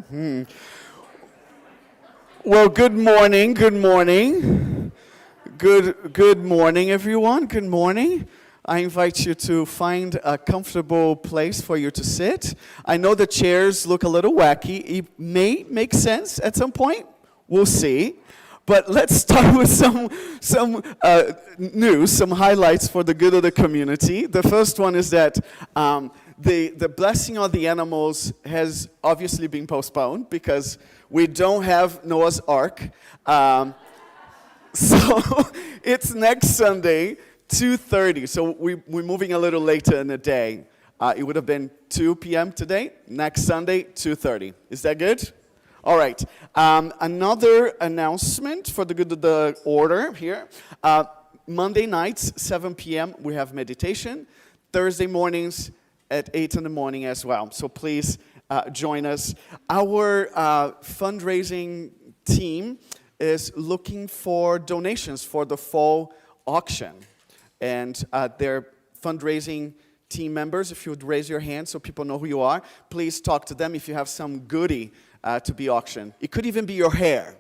Well, good morning, good morning. Good morning, everyone. Good morning. I invite you to find a comfortable place for you to sit. I know the chairs look a little wacky. It may make sense at some point. We'll see. But let's start with some news, some highlights for the good of the community. The first one is that the blessing of the animals has obviously been postponed because we don't have Noah's Ark. So it's next Sunday, 2:30. So we're moving a little later in the day. It would have been 2 p.m. today. Next Sunday, 2:30. Is that good? All right. Another announcement for the good of the order here. Monday nights, 7 p.m., we have meditation. Thursday mornings at 8 in the morning as well. So please join us. Our fundraising team is looking for donations for the fall auction. And their fundraising team members, if you would raise your hand so people know who you are, please talk to them if you have some goodie to be auctioned. It could even be your hair.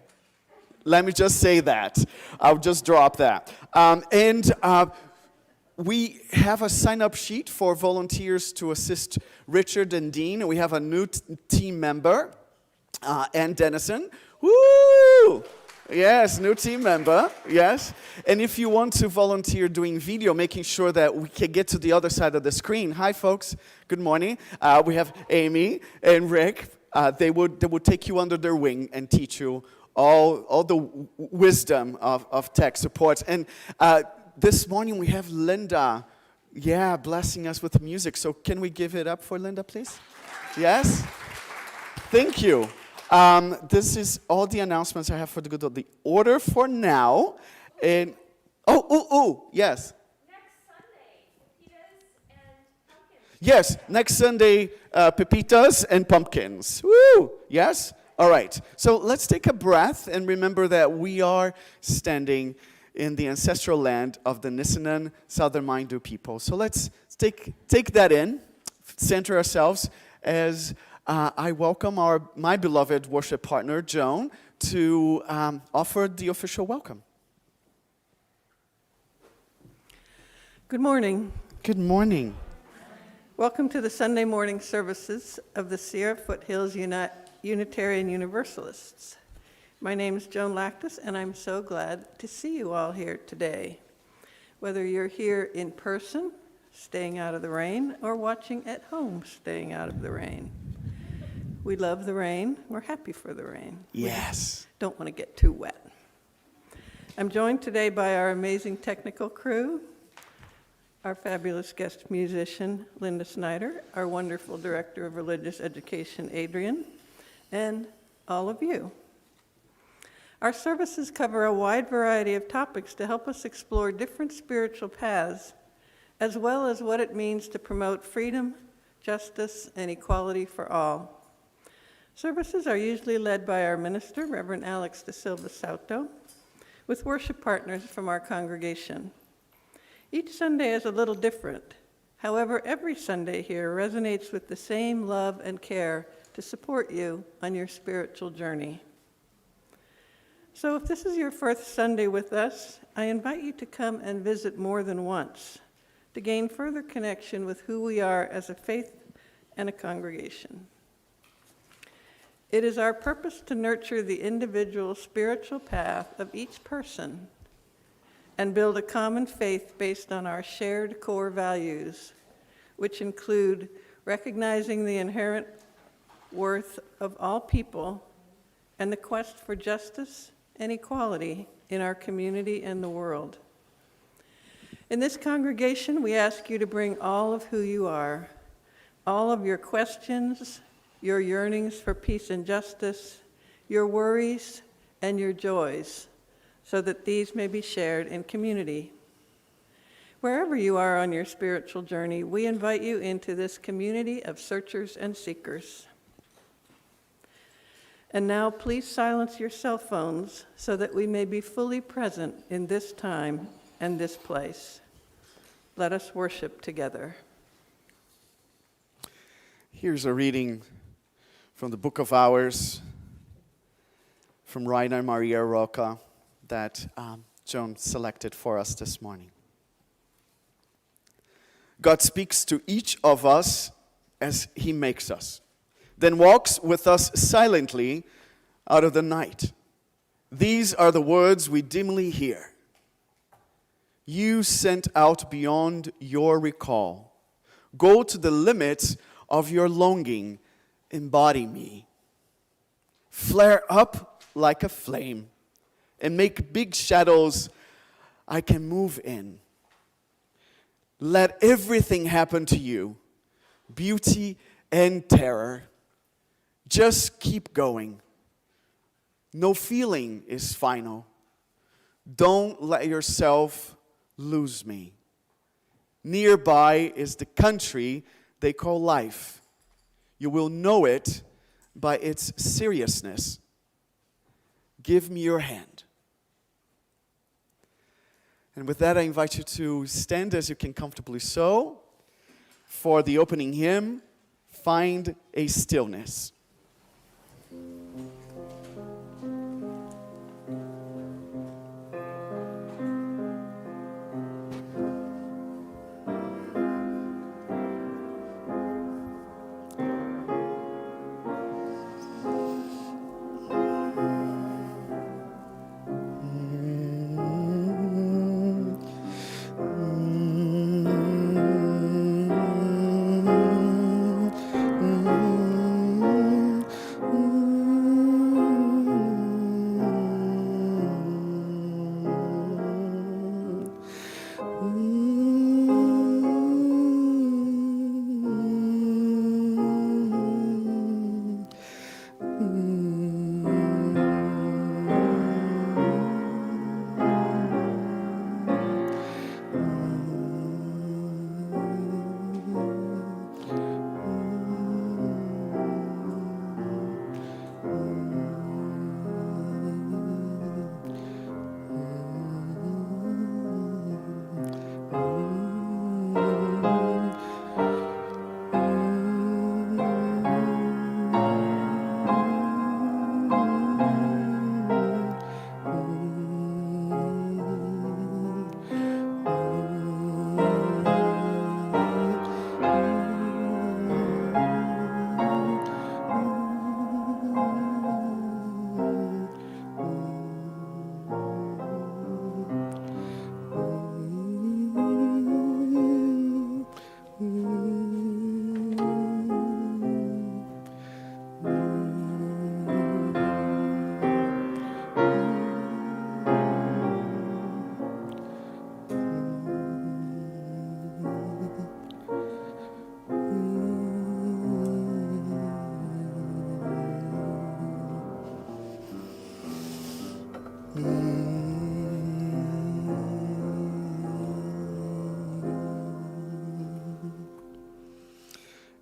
Let me just say that. I'll just drop that. We have a sign-up sheet for volunteers to assist Richard and Dean. We have a new team member, Ann Dennison. Woo! Yes, new team member, yes. And if you want to volunteer doing video, making sure that we can get to the other side of the screen. Hi, folks. Good morning. We have Amy and Rick. They would take you under their wing and teach you all the wisdom of tech support. And this morning we have Linda, blessing us with music. So can we give it up for Linda, please? Yes? Thank you. This is all the announcements I have for the good of the order for now. And yes. Next Sunday, pepitas and pumpkins. Yes, next Sunday, pepitas and pumpkins. Woo! Yes? All right. So let's take a breath and remember that we are standing in the ancestral land of the Nisenan Southern Maindu people. So let's take that in, center ourselves as I welcome my beloved worship partner, Joan, to offer the official welcome. Good morning. Good morning. Welcome to the Sunday morning services of the Sierra Foothills Unitarian Universalists. My name is Joan Lactus, and I'm so glad to see you all here today. Whether you're here in person, staying out of the rain, or watching at home, staying out of the rain. We love the rain. We're happy for the rain. Yes. We don't want to get too wet. I'm joined today by our amazing technical crew, our fabulous guest musician, Linda Snyder, our wonderful director of religious education, Adrian, and all of you. Our services cover a wide variety of topics to help us explore different spiritual paths, as well as what it means to promote freedom, justice, and equality for all. Services are usually led by our minister, Reverend Alex de Silva Sauto, with worship partners from our congregation. Each Sunday is a little different. However, every Sunday here resonates with the same love and care to support you on your spiritual journey. So if this is your first Sunday with us, I invite you to come and visit more than once to gain further connection with who we are as a faith and a congregation. It is our purpose to nurture the individual spiritual path of each person and build a common faith based on our shared core values, which include recognizing the inherent worth of all people and the quest for justice and equality in our community and the world. In this congregation, we ask you to bring all of who you are, all of your questions, your yearnings for peace and justice, your worries, and your joys, so that these may be shared in community. Wherever you are on your spiritual journey, we invite you into this community of searchers and seekers. And now please silence your cell phones so that we may be fully present in this time and this place. Let us worship together. Here's a reading from the Book of Hours, from Rainer Maria Roca, that Joan selected for us this morning. God speaks to each of us as he makes us, then walks with us silently out of the night. These are the words we dimly hear. You sent out beyond your recall. Go to the limits of your longing. Embody me. Flare up like a flame and make big shadows I can move in. Let everything happen to you, beauty and terror. Just keep going. No feeling is final. Don't let yourself lose me. Nearby is the country they call life. You will know it by its seriousness. Give me your hand. And with that, I invite you to stand as you can comfortably so for the opening hymn, Find a Stillness.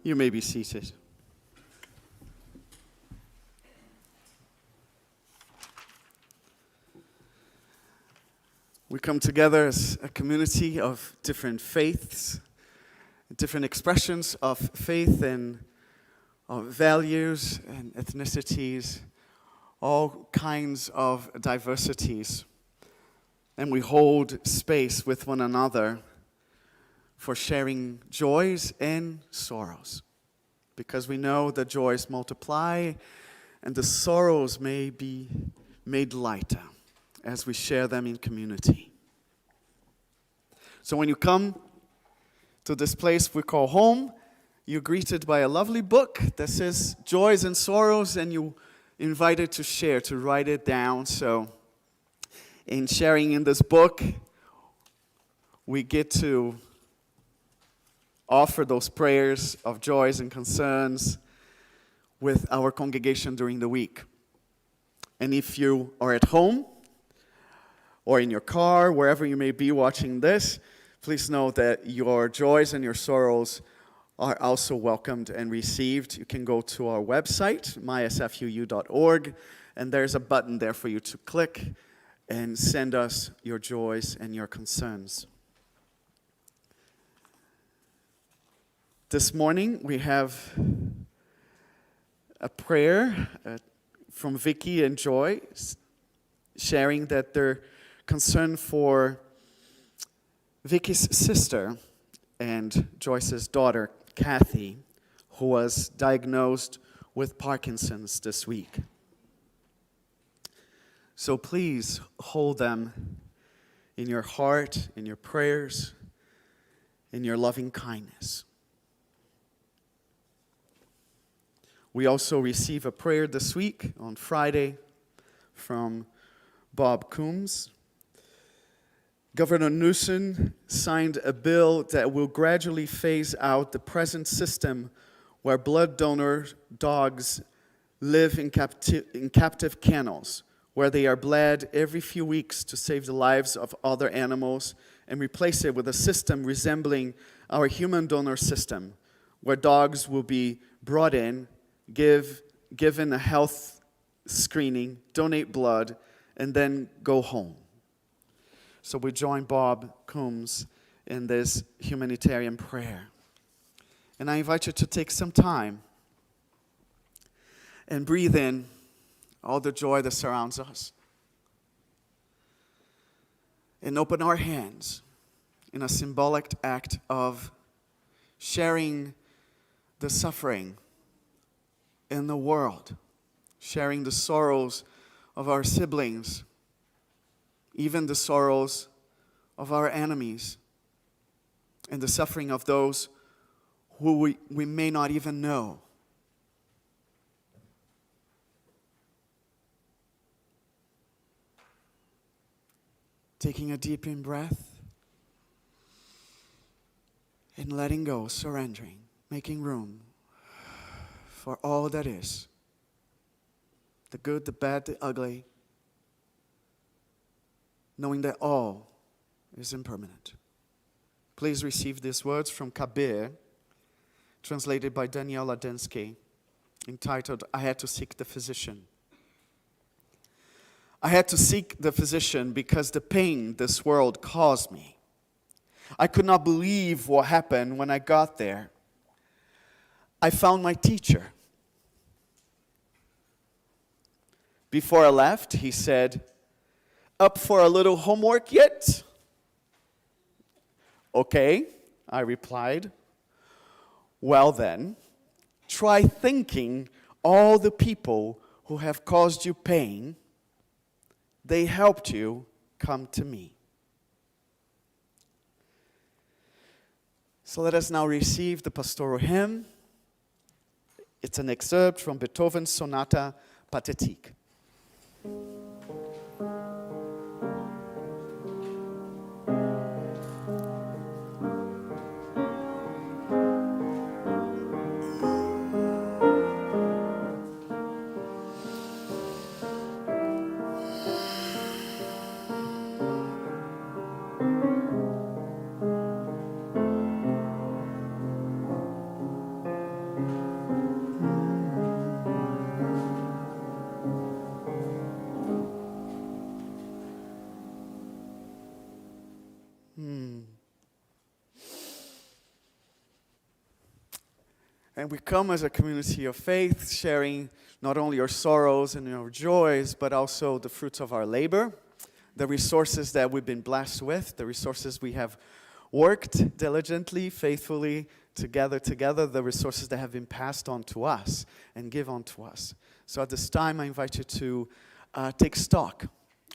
You may be seated. We come together as a community of different faiths, different expressions of faith and of values and ethnicities, all kinds of diversities. And we hold space with one another for sharing joys and sorrows, because we know the joys multiply and the sorrows may be made lighter as we share them in community. So when you come to this place we call home, you're greeted by a lovely book that says Joys and Sorrows, and you're invited to share, to write it down. So in sharing in this book, we get to offer those prayers of joys and concerns with our congregation during the week. And if you are at home or in your car, wherever you may be watching this, please know that your joys and your sorrows are also welcomed and received. You can go to our website, mysfuu.org, and there's a button there for you to click and send us your joys and your concerns. This morning we have a prayer from Vicky and Joy, sharing that they're concerned for Vicky's sister and Joyce's daughter, Kathy, who was diagnosed with Parkinson's this week. So please hold them in your heart, in your prayers, in your loving kindness. We also receive a prayer this week on Friday from Bob Coombs. Governor Newsom signed a bill that will gradually phase out the present system where blood donor dogs live in captive kennels, where they are bled every few weeks to save the lives of other animals, and replace it with a system resembling our human donor system, where dogs will be brought in, given a health screening, donate blood, and then go home. So we join Bob Coombs in this humanitarian prayer. And I invite you to take some time and breathe in all the joy that surrounds us. And open our hands in a symbolic act of sharing the suffering in the world, sharing the sorrows of our siblings, even the sorrows of our enemies, and the suffering of those who we may not even know. Taking a deep in breath and letting go, surrendering, making room for all that is, the good, the bad, the ugly, knowing that all is impermanent. Please receive these words from Kabir, translated by Daniel Ladensky, entitled, I Had to Seek the Physician. I had to seek the physician because the pain this world caused me. I could not believe what happened when I got there. I found my teacher. Before I left, he said, up for a little homework yet? Okay, I replied. Well then, try thinking all the people who have caused you pain. They helped you come to me. So let us now receive the pastoral hymn. It's an excerpt from Beethoven's Sonata Pathétique. And we come as a community of faith, sharing not only our sorrows and our joys, but also the fruits of our labor, the resources that we've been blessed with, the resources we have worked diligently, faithfully, together, the resources that have been passed on to us and given to us. So at this time, I invite you to take stock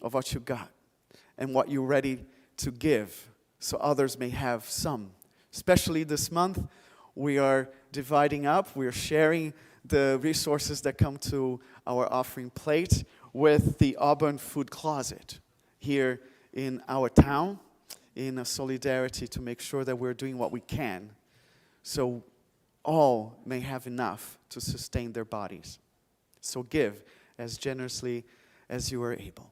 of what you got and what you're ready to give so others may have some. Especially this month, we are dividing up, we are sharing the resources that come to our offering plate with the Auburn Food Closet here in our town, in a solidarity to make sure that we're doing what we can so all may have enough to sustain their bodies. So give as generously as you are able.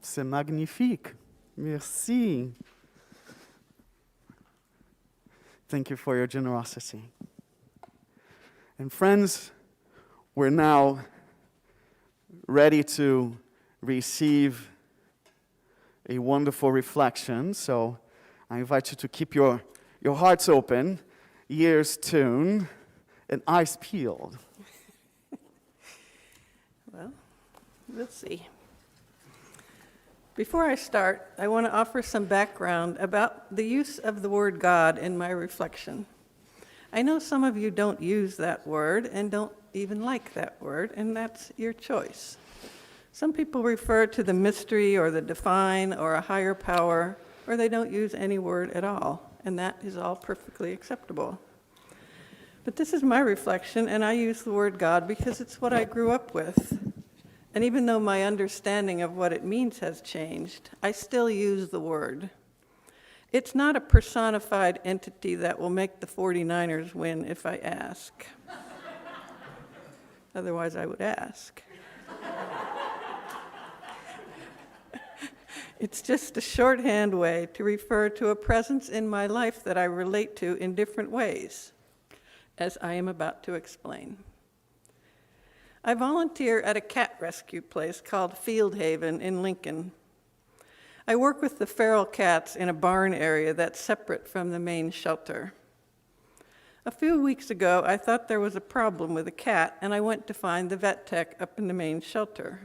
C'est magnifique. Merci. Thank you for your generosity. And friends, we're now ready to receive a wonderful reflection. So I invite you to keep your hearts open, ears tuned, and eyes peeled. Well, we'll see. Before I start, I want to offer some background about the use of the word God in my reflection. I know some of you don't use that word and don't even like that word, and that's your choice. Some people refer to the mystery or the divine or a higher power, or they don't use any word at all, and that is all perfectly acceptable. But this is my reflection, and I use the word God because it's what I grew up with. And even though my understanding of what it means has changed, I still use the word. It's not a personified entity that will make the 49ers win if I ask. Otherwise, I would ask. It's just a shorthand way to refer to a presence in my life that I relate to in different ways, as I am about to explain. I volunteer at a cat rescue place called Field Haven in Lincoln. I work with the feral cats in a barn area that's separate from the main shelter. A few weeks ago, I thought there was a problem with a cat, and I went to find the vet tech up in the main shelter.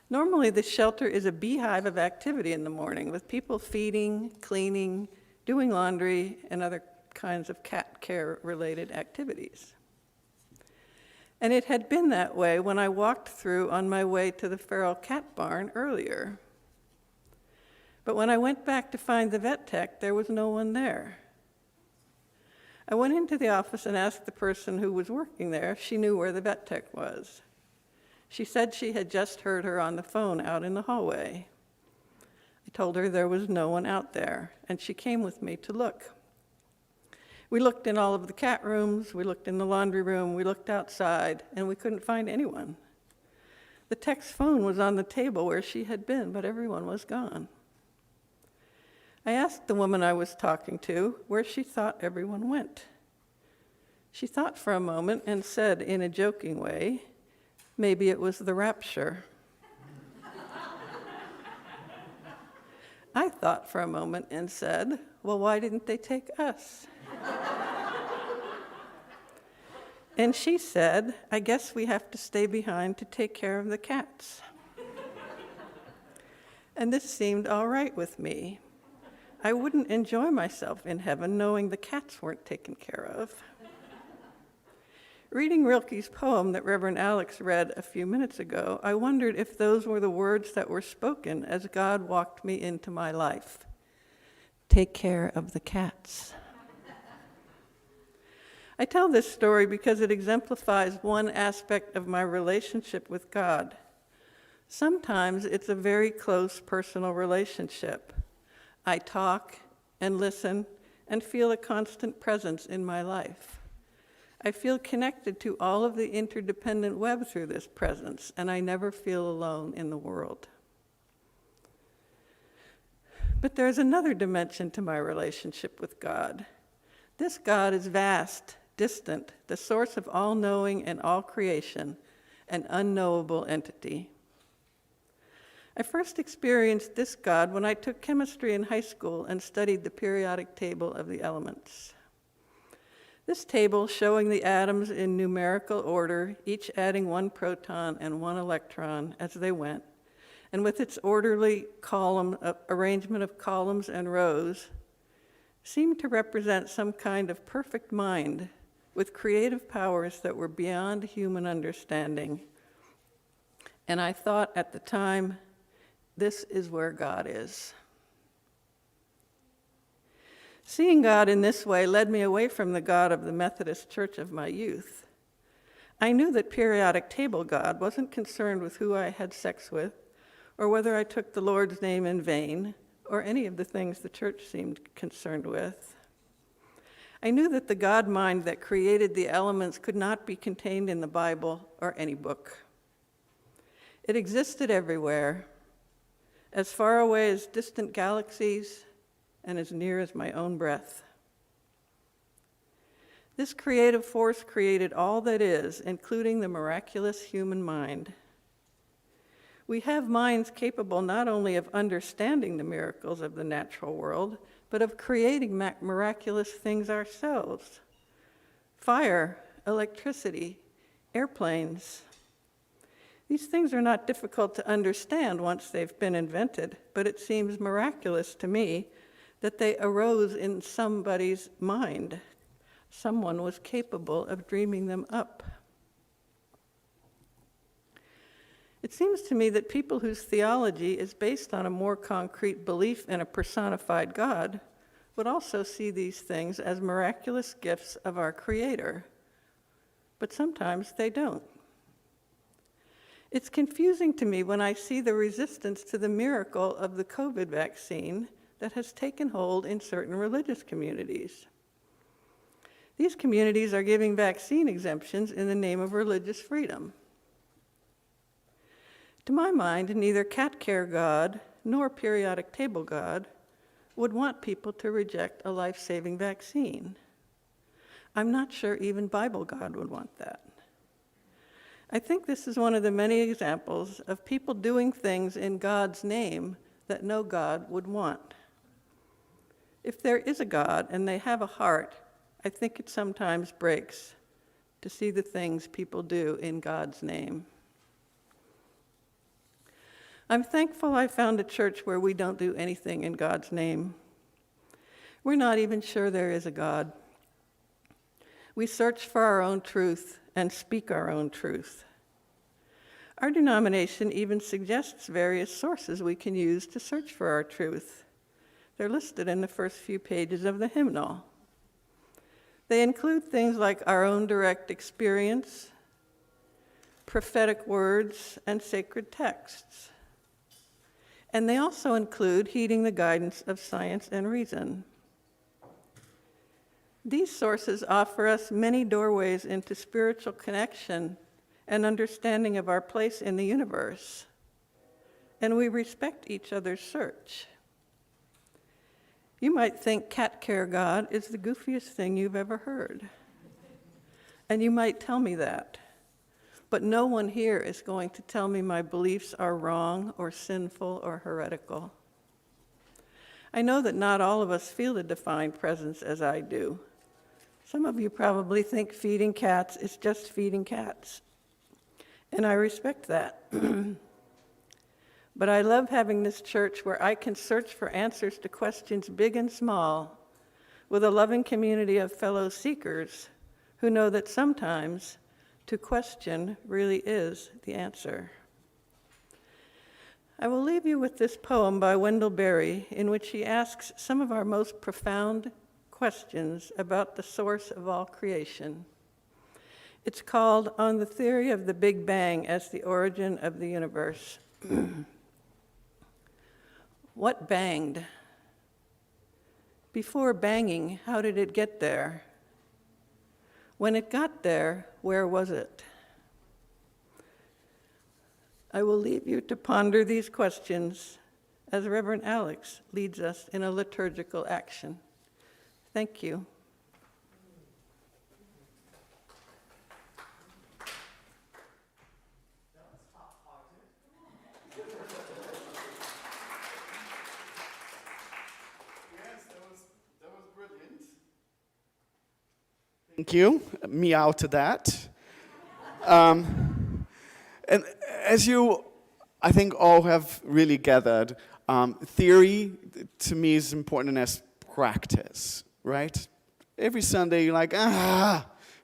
Normally, the shelter is a beehive of activity in the morning, with people feeding, cleaning, doing laundry, and other kinds of cat care-related activities. And it had been that way when I walked through on my way to the feral cat barn earlier. But when I went back to find the vet tech, there was no one there. I went into the office and asked the person who was working there if she knew where the vet tech was. She said she had just heard her on the phone out in the hallway. I told her there was no one out there, and she came with me to look. We looked in all of the cat rooms, we looked in the laundry room, we looked outside, and we couldn't find anyone. The tech's phone was on the table where she had been, but everyone was gone. I asked the woman I was talking to where she thought everyone went. She thought for a moment and said in a joking way, maybe it was the rapture. I thought for a moment and said, well, why didn't they take us? And she said, I guess we have to stay behind to take care of the cats. And this seemed all right with me. I wouldn't enjoy myself in heaven knowing the cats weren't taken care of. Reading Rilke's poem that Reverend Alex read a few minutes ago, I wondered if those were the words that were spoken as God walked me into my life. Take care of the cats. I tell this story because it exemplifies one aspect of my relationship with God. Sometimes it's a very close personal relationship. I talk and listen and feel a constant presence in my life. I feel connected to all of the interdependent web through this presence, and I never feel alone in the world. But there's another dimension to my relationship with God. This God is vast, distant, the source of all knowing and all creation, an unknowable entity. I first experienced this God when I took chemistry in high school and studied the periodic table of the elements. This table, showing the atoms in numerical order, each adding one proton and one electron as they went, and with its orderly arrangement of columns and rows, seemed to represent some kind of perfect mind with creative powers that were beyond human understanding. And I thought at the time, this is where God is. Seeing God in this way led me away from the God of the Methodist Church of my youth. I knew that periodic table God wasn't concerned with who I had sex with, or whether I took the Lord's name in vain, or any of the things the church seemed concerned with. I knew that the God mind that created the elements could not be contained in the Bible or any book. It existed everywhere, as far away as distant galaxies and as near as my own breath. This creative force created all that is, including the miraculous human mind. We have minds capable not only of understanding the miracles of the natural world, but of creating miraculous things ourselves. Fire, electricity, airplanes. These things are not difficult to understand once they've been invented, but it seems miraculous to me that they arose in somebody's mind. Someone was capable of dreaming them up. It seems to me that people whose theology is based on a more concrete belief in a personified God would also see these things as miraculous gifts of our Creator, but sometimes they don't. It's confusing to me when I see the resistance to the miracle of the COVID vaccine that has taken hold in certain religious communities. These communities are giving vaccine exemptions in the name of religious freedom. To my mind, neither cat care God nor periodic table God would want people to reject a life-saving vaccine. I'm not sure even Bible God would want that. I think this is one of the many examples of people doing things in God's name that no God would want. If there is a God and they have a heart, I think it sometimes breaks to see the things people do in God's name. I'm thankful I found a church where we don't do anything in God's name. We're not even sure there is a God. We search for our own truth and speak our own truth. Our denomination even suggests various sources we can use to search for our truth. They're listed in the first few pages of the hymnal. They include things like our own direct experience, prophetic words, and sacred texts. And they also include heeding the guidance of science and reason. These sources offer us many doorways into spiritual connection and understanding of our place in the universe, and we respect each other's search. You might think cat care God is the goofiest thing you've ever heard, and you might tell me that, but no one here is going to tell me my beliefs are wrong or sinful or heretical. I know that not all of us feel the divine presence as I do. Some of you probably think feeding cats is just feeding cats, and I respect that. But I love having this church where I can search for answers to questions big and small with a loving community of fellow seekers who know that sometimes to question really is the answer. I will leave you with this poem by Wendell Berry, in which he asks some of our most profound questions about the source of all creation. It's called On the Theory of the Big Bang as the Origin of the Universe. What banged? Before banging, how did it get there? When it got there, where was it? I will leave you to ponder these questions as Reverend Alex leads us in a liturgical action. Thank you. Thank you. Meow to that. And as you, I think, all have really gathered, theory to me is important as practice, right? Every Sunday you're like,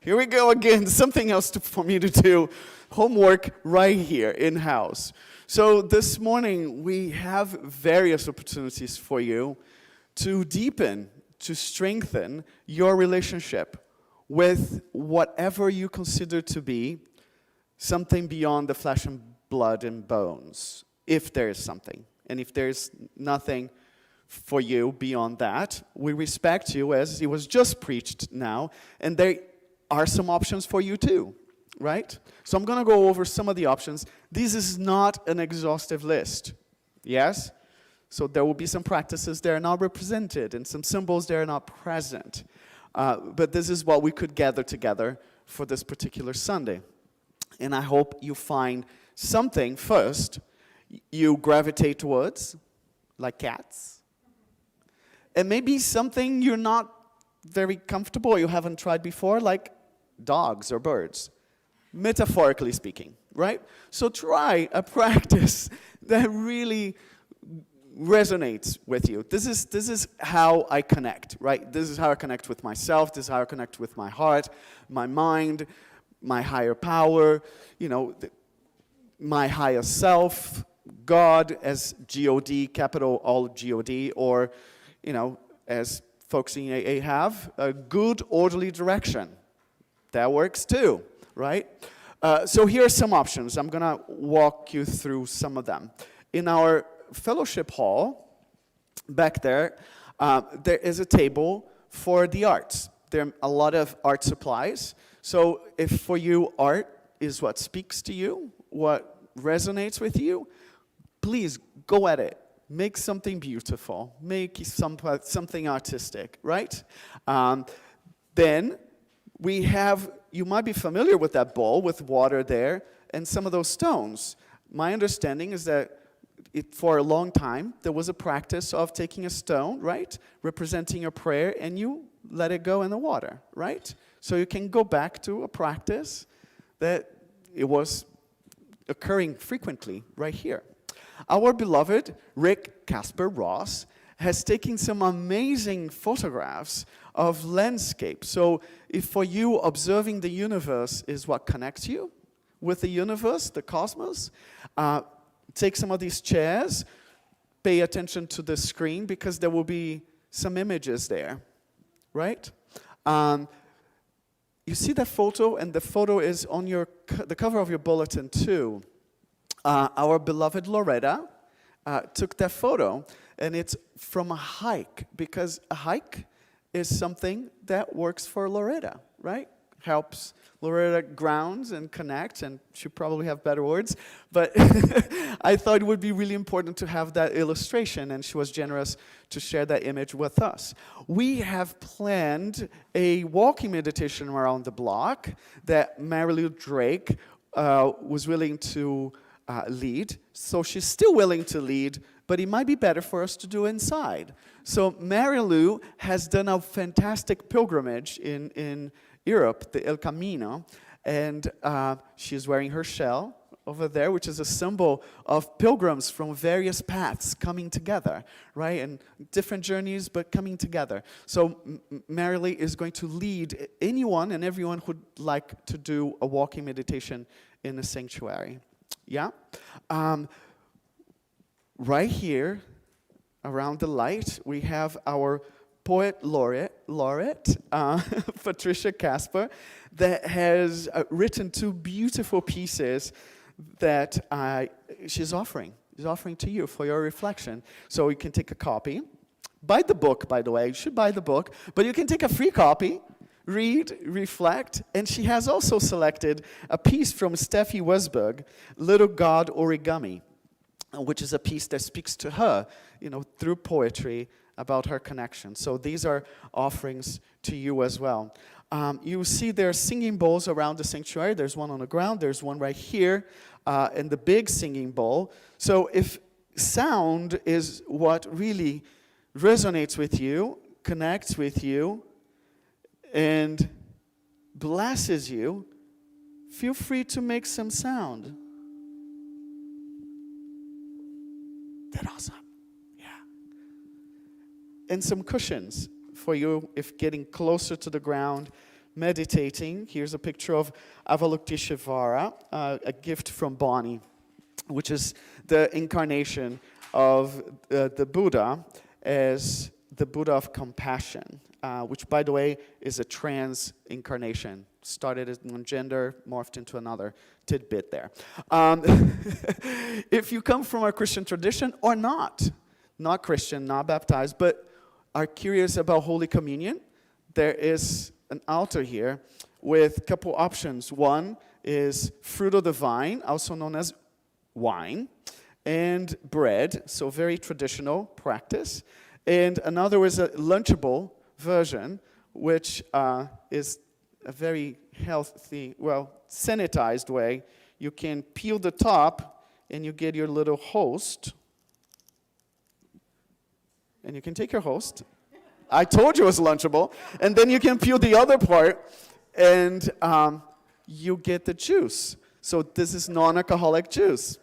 here we go again, something else for me to do. Homework right here in-house. So this morning we have various opportunities for you to deepen, to strengthen your relationship with whatever you consider to be something beyond the flesh and blood and bones, if there is something. And if there's nothing for you beyond that, we respect you as it was just preached now, and there are some options for you too, right? So I'm going to go over some of the options. This is not an exhaustive list. Yes? So there will be some practices that are not represented and some symbols that are not present. But this is what we could gather together for this particular Sunday. And I hope you find something first you gravitate towards, like cats. And maybe something you're not very comfortable or you haven't tried before, like dogs or birds, metaphorically speaking, right? So try a practice that really resonates with you. This is how I connect, right? This is how I connect with myself. This is how I connect with my heart, my mind, my higher power, my higher self, God as G-O-D, capital all G-O-D, or, as folks in AA have, a good orderly direction. That works too, right? So here are some options. I'm gonna walk you through some of them. In our fellowship hall, back there, there is a table for the arts. There are a lot of art supplies. So if for you art is what speaks to you, what resonates with you, please go at it. Make something beautiful. Make something artistic, right? Then we have, you might be familiar with that bowl with water there and some of those stones. My understanding is that for a long time, there was a practice of taking a stone, right, representing a prayer, and you let it go in the water, right? So you can go back to a practice that it was occurring frequently right here. Our beloved Rick Casper Ross has taken some amazing photographs of landscape. So if for you observing the universe is what connects you with the universe, the cosmos, take some of these chairs, pay attention to the screen because there will be some images there, right? You see that photo, and the photo is on the cover of your bulletin too. Our beloved Loretta took that photo, and it's from a hike, because a hike is something that works for Loretta, right? Helps Loretta grounds and connect, and she probably have better words, but I thought it would be really important to have that illustration, and she was generous to share that image with us. We have planned a walking meditation around the block that Marilu Drake was willing to lead, so she's still willing to lead, but it might be better for us to do inside. So Mary Lou has done a fantastic pilgrimage in Europe, the El Camino, and she's wearing her shell over there, which is a symbol of pilgrims from various paths coming together, right? And different journeys, but coming together. So Mary Lee is going to lead anyone and everyone who'd like to do a walking meditation in the sanctuary. Yeah? Right here, around the light, we have our poet laureate Patricia Casper, that has written two beautiful pieces that she's offering to you for your reflection. So you can take a copy. Buy the book, by the way. You should buy the book. But you can take a free copy, read, reflect, and she has also selected a piece from Steffi Wesberg, Little God Origami, which is a piece that speaks to her, through poetry about her connection. So these are offerings to you as well. You see there are singing bowls around the sanctuary. There's one on the ground. There's one right here, and the big singing bowl. So if sound is what really resonates with you, connects with you, and blesses you, feel free to make some sound. That's awesome. Yeah. And some cushions for you if getting closer to the ground, meditating. Here's a picture of Avalokiteshvara, a gift from Bonnie, which is the incarnation of the Buddha as the Buddha of compassion, which, by the way, is a trans incarnation. Started as one gender, morphed into another tidbit there. If you come from a Christian tradition or not Christian, not baptized, but are curious about Holy Communion, there is an altar here with a couple options. One is fruit of the vine, also known as wine, and bread, so very traditional practice. And another was a lunchable version, which is a very healthy, well, sanitized way. You can peel the top, and you get your little host. And you can take your host. I told you it was lunchable. And then you can peel the other part, and you get the juice. So this is non-alcoholic juice.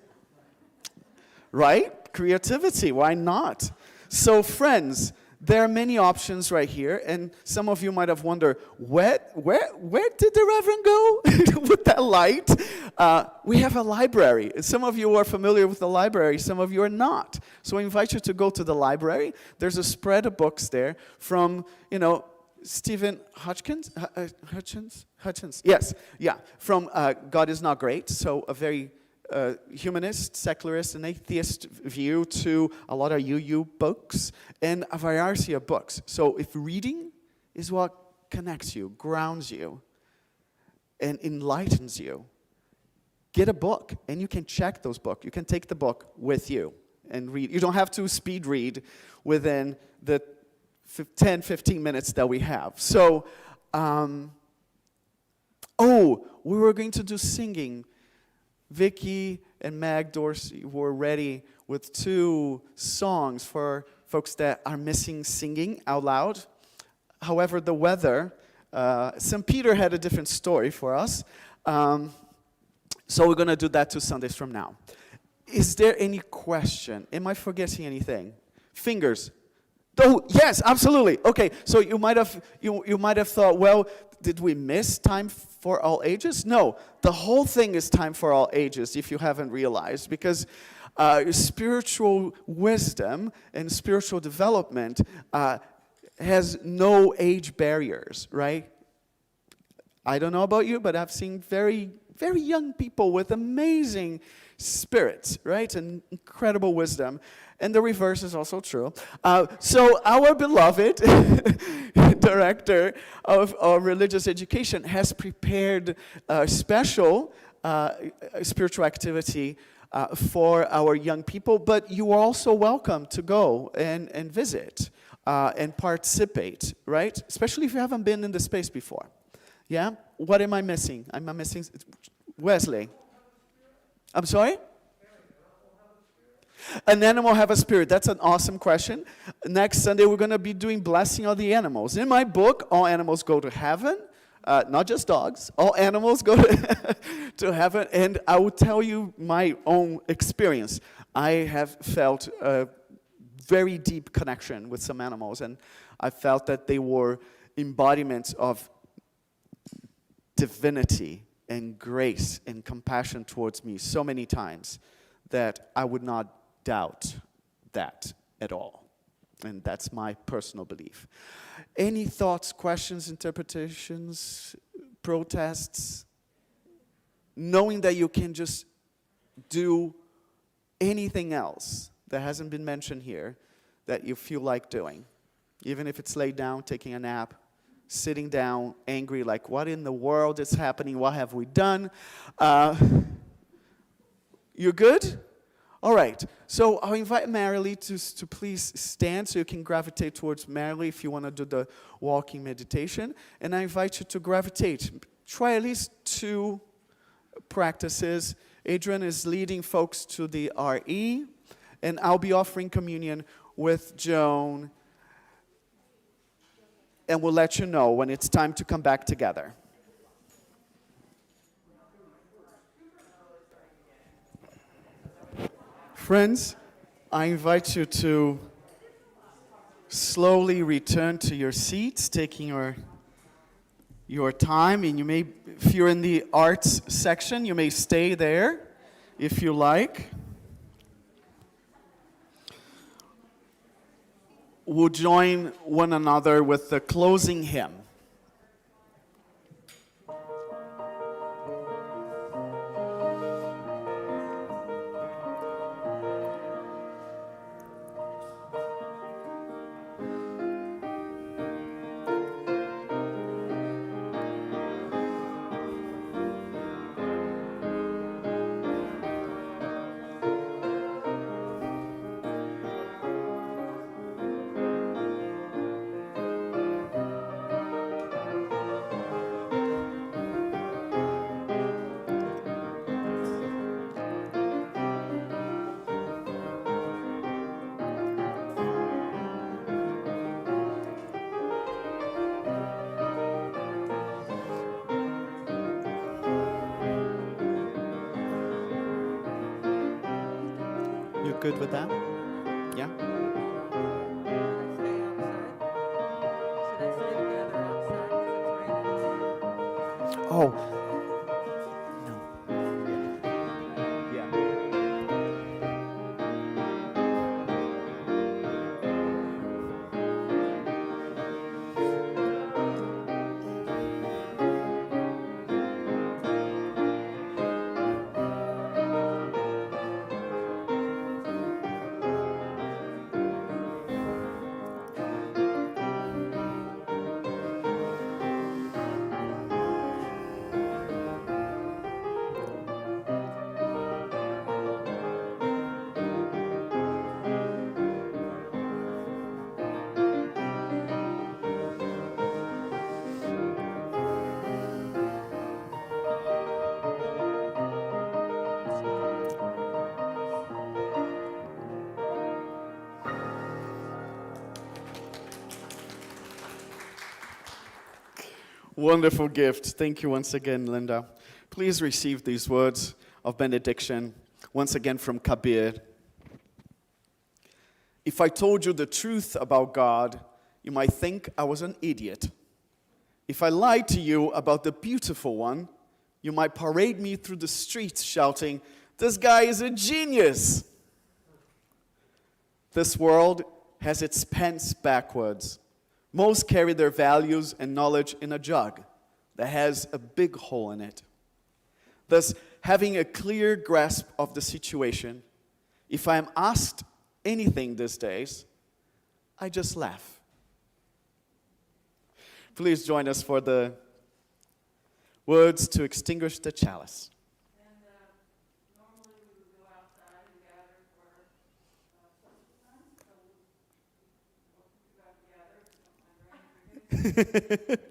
Right? Creativity, why not? So friends, there are many options right here, and some of you might have wondered, where did the Reverend go with that light? We have a library. Some of you are familiar with the library, some of you are not. So I invite you to go to the library. There's a spread of books there from, Stephen Hutchins? Yes, yeah, from God is Not Great, so a very humanist, secularist, and atheist view to a lot of UU books and a variety of books. So if reading is what connects you, grounds you, and enlightens you, get a book, and you can check those books. You can take the book with you and read. You don't have to speed read within the 10, 15 minutes that we have. So, we were going to do singing. Vicky and Mag Dorsey were ready with 2 songs for folks that are missing singing out loud. However, the weather, St. Peter had a different story for us. So we're going to do that 2 Sundays from now. Is there any question? Am I forgetting anything? Fingers. Oh, yes, absolutely. Okay, so you might have thought, well, did we miss time for all ages? No, the whole thing is time for all ages, if you haven't realized, because spiritual wisdom and spiritual development has no age barriers, right? I don't know about you, but I've seen very, very young people with amazing spirits, right? And incredible wisdom. And the reverse is also true. So our beloved director of religious education has prepared a special spiritual activity for our young people, but you are also welcome to go and visit and participate, right? Especially if you haven't been in the space before. Yeah? What am I missing? I'm missing Wesley. I'm sorry? An animal have a spirit? That's an awesome question. Next Sunday, we're going to be doing blessing of the animals. In my book, all animals go to heaven. Not just dogs. All animals go to heaven. And I will tell you my own experience. I have felt a very deep connection with some animals. And I felt that they were embodiments of divinity and grace and compassion towards me so many times that I would not doubt that at all. And that's my personal belief. Any thoughts, questions, interpretations, protests? Knowing that you can just do anything else that hasn't been mentioned here that you feel like doing. Even if it's laid down, taking a nap, sitting down, angry, like, what in the world is happening? What have we done? You're good? All right. So I'll invite Marilee to please stand so you can gravitate towards Marilee if you want to do the walking meditation. And I invite you to gravitate. Try at least 2 practices. Adrian is leading folks to the RE, and I'll be offering communion with Joan. And we'll let you know when it's time to come back together. Friends, I invite you to slowly return to your seats, taking your time. And you may, if you're in the arts section, you may stay there if you like. We'll join one another with the closing hymn. You good with that? Yeah? Stay outside? Should I stay together outside if it's raining? Oh. No. Yeah. Wonderful gift. Thank you once again, Linda. Please receive these words of benediction, once again from Kabir. If I told you the truth about God, you might think I was an idiot. If I lied to you about the beautiful one, you might parade me through the streets shouting, "This guy is a genius!" This world has its pens backwards. Most carry their values and knowledge in a jug that has a big hole in it. Thus, having a clear grasp of the situation, if I am asked anything these days, I just laugh. Please join us for the words to extinguish the chalice. And normally we would go outside and gather for social time, so we welcome you guys to gather if you don't mind rain.